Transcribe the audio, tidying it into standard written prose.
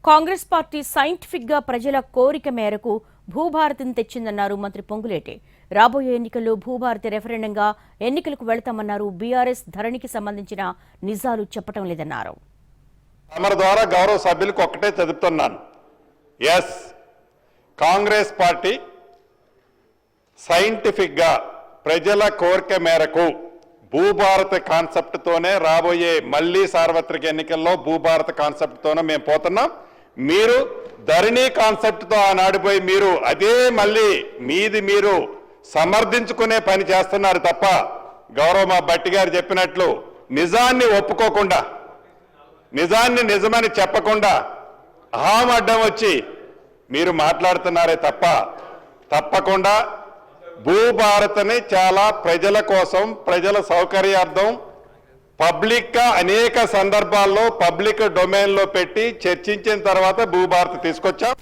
Congress party scientific గా ప్రజల కోరిక మేరకు భూభారతిని తెచ్చిందన్నారు మంత్రి పొంగులేటి. రాబోయే ఎన్నికల్లో భూభారతి రెఫరెండంగా ఎన్నికలకు వెళతామన్నారు. బీఆర్ఎస్ ధరణికి సంబంధించిన నిజాలు చెప్పడం లేదన్నారు. తమరి ద్వారా గౌరవ సభ్యులకు ఒక్కటే చెబుతున్నాను, ఎస్, కాంగ్రెస్ పార్టీ సైంటిఫిక్ గా ప్రజల కోరిక మేరకు భూభారత కాన్సెప్ట్ తోనే రాబోయే మళ్లీ సార్వత్రిక ఎన్నికల్లో భూభారత కాన్సెప్ట్ తోనే మేము పోతున్నాం. మీరు ధరణి కాన్సెప్ట్ తో ఆనాడిపోయి మీరు అదే మళ్ళీ మీరు సమర్థించుకునే పని చేస్తున్నారు తప్ప గౌరవ మా భట్టి గారు చెప్పినట్లు నిజాన్ని ఒప్పుకోకుండా, నిజాన్ని నిజమని చెప్పకుండా అహం అడ్డం వచ్చి మీరు మాట్లాడుతున్నారే తప్ప తప్పకుండా భూభారత్ని చాలా ప్రజల కోసం, ప్రజల సౌకర్యార్థం పబ్లిక్ గా అనేక సందర్భాల్లో పబ్లిక్ డొమైన్ లో పెట్టి చర్చించిన తర్వాత భూభారత్ తీసుకొచ్చాం.